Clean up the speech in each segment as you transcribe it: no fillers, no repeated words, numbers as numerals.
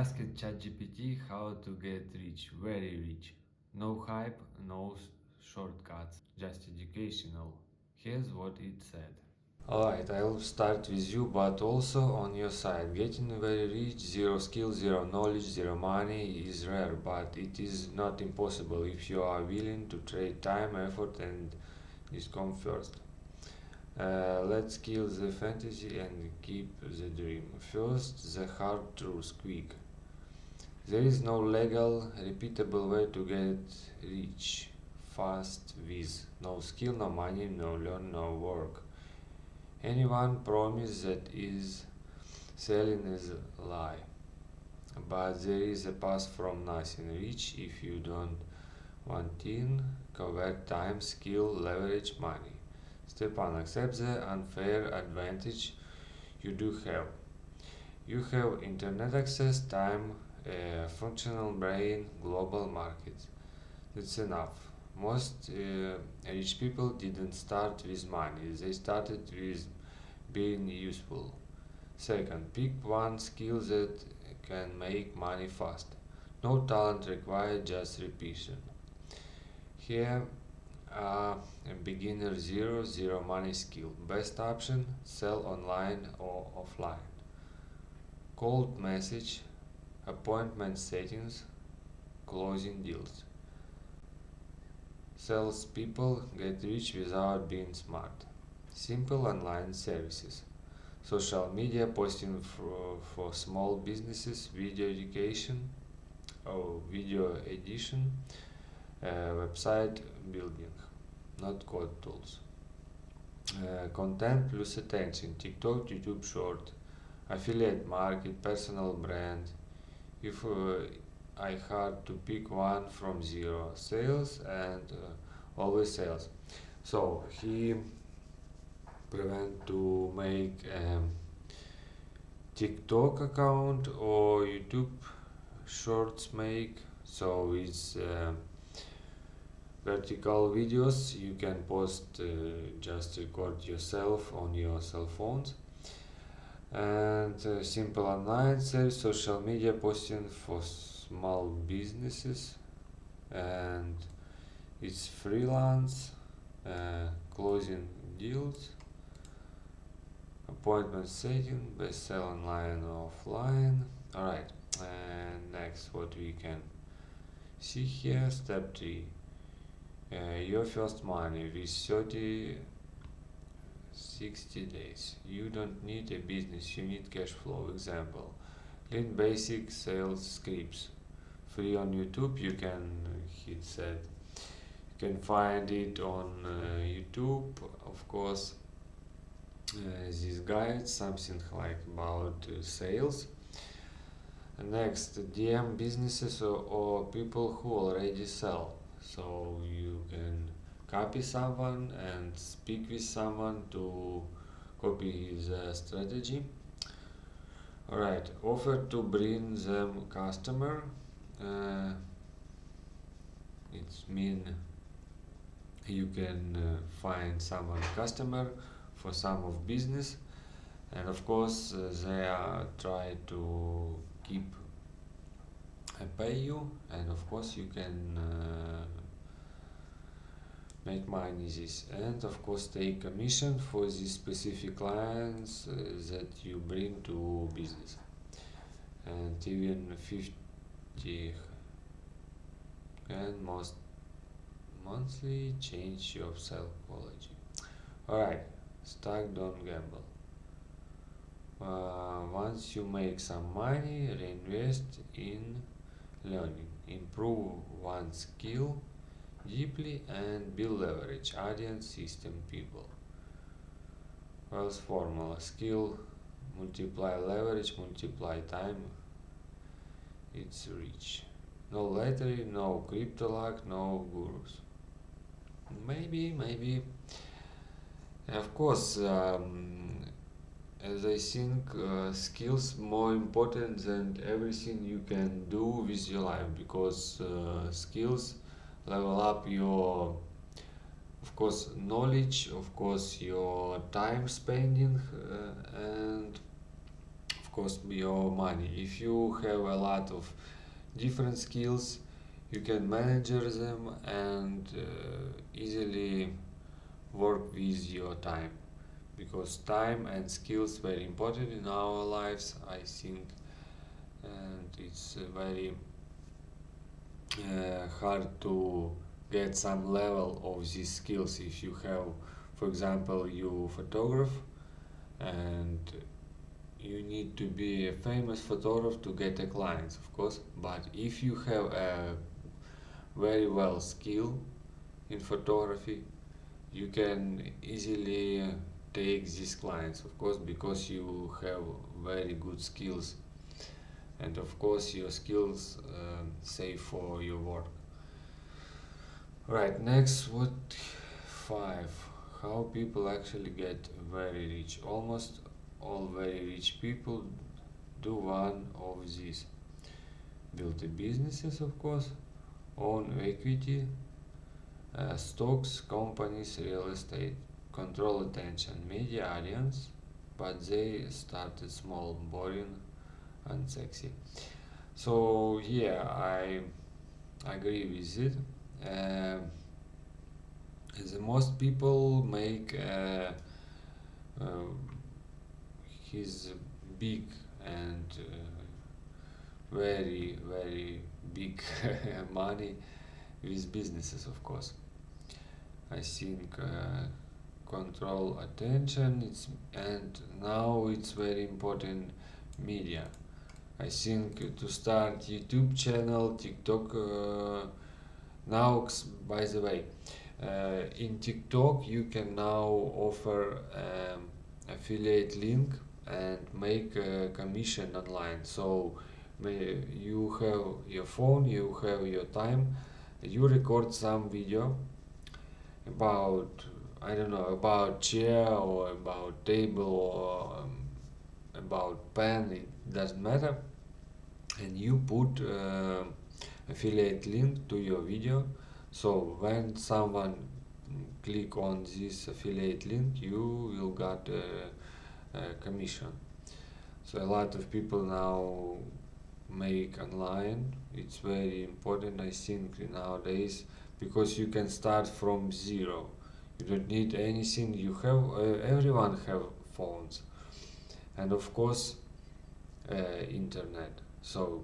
asked ChatGPT how to get rich, very rich. No hype, no shortcuts, just educational. Here's what it said. Alright, I'll start with you, but also on your side. Getting very rich, zero skill, zero knowledge, zero money is rare, but it is not impossible if you are willing to trade time, effort, and discomfort. Let's kill the fantasy and keep the dream. First, the hard truth quick. There is no legal, repeatable way to get rich fast with no skill, no money, no learn, no work. Anyone promise that is selling is a lie. But there is a path from nothing. Rich if you don't want in, convert time, skill, leverage, money. Step 1. Accept the unfair advantage you do have. You have internet access, time, a functional brain, global markets. That's enough. Most rich people didn't start with money, they started with being useful. Second, pick one skill that can make money fast. No talent required, just repetition. Here are a beginner zero money skill. Best option, sell online or offline. Cold message, appointment settings, closing deals. Salespeople get rich without being smart. Simple online services. Social media posting for small businesses, video education or video edition, website building, not code tools. Content plus attention, TikTok, YouTube short, affiliate market, personal brand. If I had to pick one from zero, sales and always sales. So he prevent to make TikTok account or YouTube shorts make. So it's vertical videos you can post, just record yourself on your cell phones, and simple online sales, social media posting for small businesses, and it's freelance, closing deals, appointment setting, best sell online or offline. Alright, and next what we can see here, step 3. Your first money with 60 days. You don't need a business, you need cash flow. Example, learn basic sales scripts. Free on YouTube, you can hit set. You can find it on YouTube, of course. This guide, something like about sales. Next, DM businesses or people who already sell. So you can copy someone and speak with someone to copy the strategy. Alright, offer to bring them customer. It means you can find someone customer for some of business, and of course they are try to keep pay you, and of course you can make money this, and of course take commission for these specific clients that you bring to business, and even 50 and most monthly change your psychology. Alright, stack, don't gamble. Once you make some money, reinvest in learning, improve one skill deeply, and build leverage, audience, system, people. Wealth formula: skill multiply leverage multiply time, it's rich. No lottery, no crypto luck, no gurus. Maybe. Of course, as I think skills more important than everything you can do with your life, because skills level up your, of course, knowledge, of course, your time spending, and of course, your money. If you have a lot of different skills, you can manage them and easily work with your time, because time and skills very important in our lives, I think. And it's very hard to get some level of these skills if you have, for example, you photograph and you need to be a famous photographer to get a clients, of course. But if you have a very well skill in photography, you can easily take these clients, of course, because you have very good skills, and of course your skills save for your work. Right, next, what 5, how people actually get very rich. Almost all very rich people do one of these: build the businesses, of course, own equity, stocks, companies, real estate, control attention, media audience, but they started small, boring, and sexy. So yeah, I agree with it. Uh, the most people make uh, his big and very big money with businesses, of course. I think control attention, and now it's very important, media. I think to start YouTube channel, TikTok. Now, by the way, in TikTok you can now offer affiliate link and make a commission online. So you have your phone, you have your time, you record some video about, I don't know, about chair or about table or about pen, it doesn't matter, and you put affiliate link to your video. So when someone click on this affiliate link, you will get a commission. So a lot of people now make online. It's very important, I think, nowadays, because you can start from zero. You don't need anything. You have everyone have phones, and of course internet. So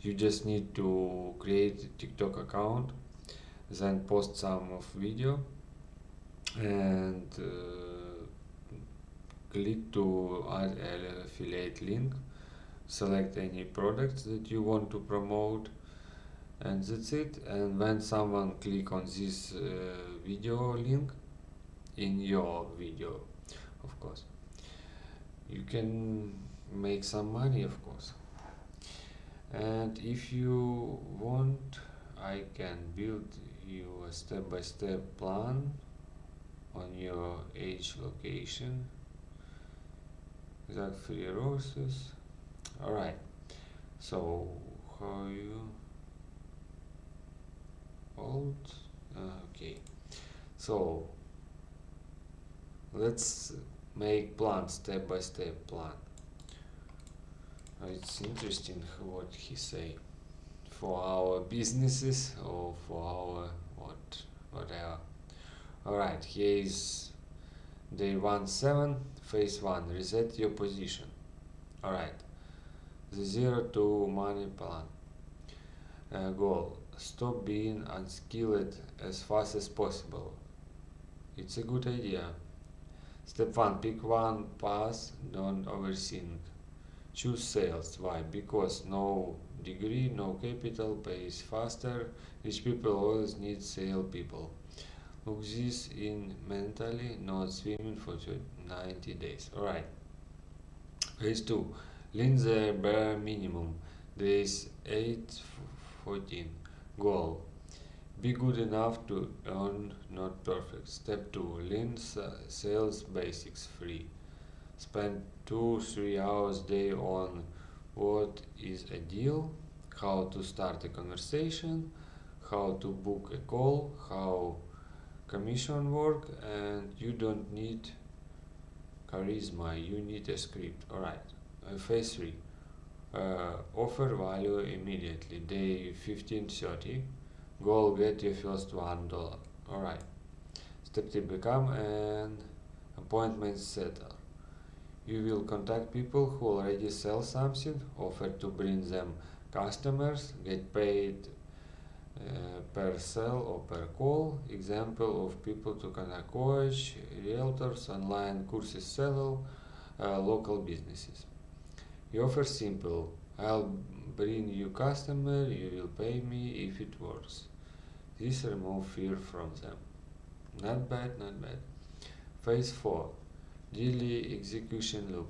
you just need to create a TikTok account, then post some of video, and click to add an affiliate link, select any products that you want to promote, and that's it. And when someone click on this video link in your video, of course, you can make some money, of course. And if you want, I can build you a step-by-step plan on your age, location, exact free resources. Alright, so how you old? Okay, so let's make plan, step-by-step plan. It's interesting what he say, for our businesses or for our whatever. Alright, here is day 1-7, phase 1, reset your position. Alright, the 0 to money plan. Goal, stop being unskilled as fast as possible. It's a good idea. Step 1, pick one path, don't overthink. Choose sales. Why? Because no degree, no capital pays faster. Rich people always need sale people. Look this in mentally, not swimming for 90 days. Alright. Phase 2. Lean the bare minimum. Days 8-14. Goal. Be good enough to earn, not perfect. Step 2. Lean sales basics free. Spend 2-3 hours a day on what is a deal, how to start a conversation, how to book a call, how commission work, and you don't need charisma, you need a script. Alright, Phase 3. Offer value immediately. Day 15-30. Goal, get your first $1. Alright. Step 3, become an appointment setter. You will contact people who already sell something, offer to bring them customers, get paid per sell or per call. Example of people to contact: coach, realtors, online courses seller, local businesses. The offer simple: I'll bring you customer, you will pay me if it works. This remove fear from them. Not bad, not bad. Phase 4. Daily execution loop.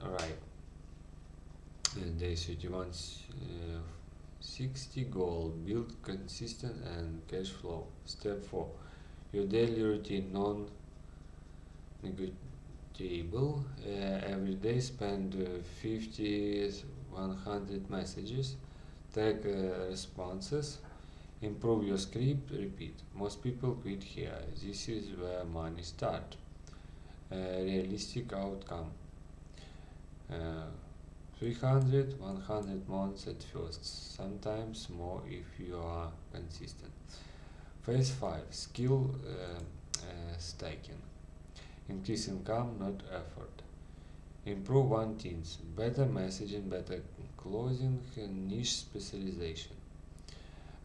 Alright. Day 31, 60 goal. Build consistent and cash flow. Step 4. Your daily routine non-negotiable. Every day spend 50, 100 messages. Track responses. Improve your script. Repeat. Most people quit here. This is where money start. Realistic outcome. 300, 100 months at first, sometimes more if you are consistent. Phase 5. Skill stacking. Increase income, not effort. Improve one things: better messaging, better closing, niche specialization.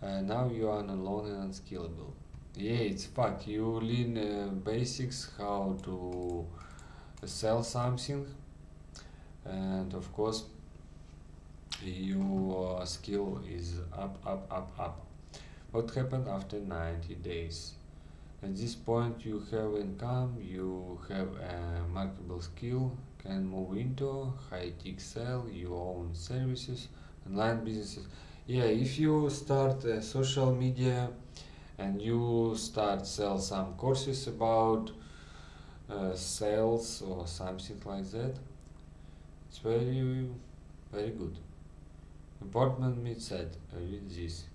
Now you are no longer unscalable. Yeah, it's fact. You learn basics how to sell something, and of course your skill is up. What happened after 90 days? At this point you have income, you have a marketable skill, can move into high-tech sell your own services, online businesses. Yeah, if you start social media and you start sell some courses about sales or something like that, it's very good. Important me said, read this.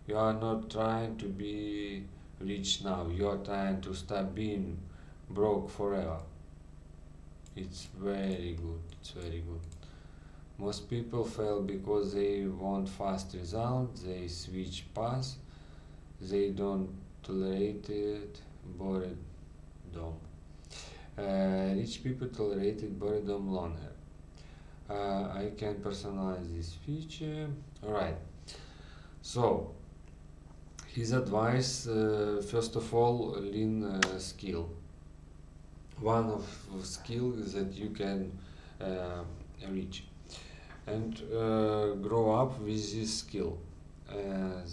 You are not trying to be rich now. You are trying to stop being broke forever. It's very good. It's very good. Most people fail because they want fast results. They switch paths. They don't tolerate it. Boredom. Rich people tolerated boredom longer. I can personalize this feature. Alright. So, his advice: first of all, learn skill. One of skills that you can reach, and grow up with this skill.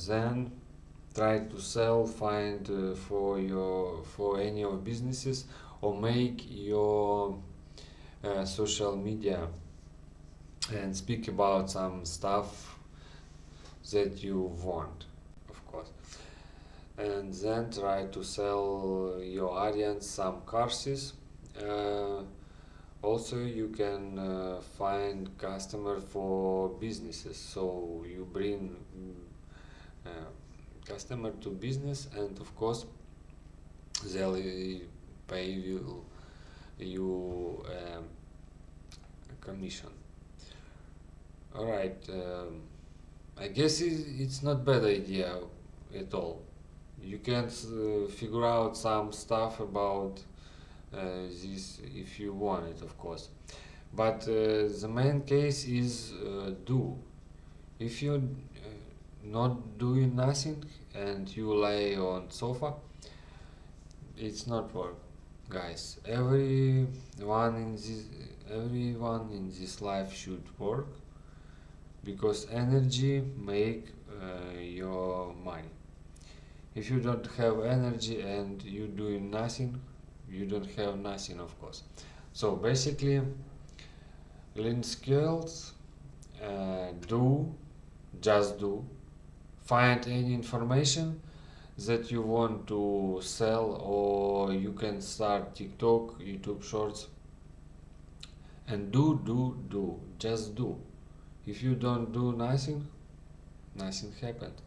Then try to sell, find for any of businesses, or make your social media and speak about some stuff that you want, of course. And then try to sell your audience some courses. Also, you can find customer for businesses, so you bring customer to business, and of course they'll pay you commission. Alright, I guess it's not bad idea at all. You can figure out some stuff about this if you want it, of course. But the main case is do. If you not doing nothing and you lay on sofa, it's not work, guys. Everyone in this life should work, because energy make your money. If you don't have energy and you doing nothing, you don't have nothing, of course. So basically, learn skills, just do. Find any information that you want to sell, or you can start TikTok, YouTube Shorts, and just do. If you don't do nothing, nothing happened.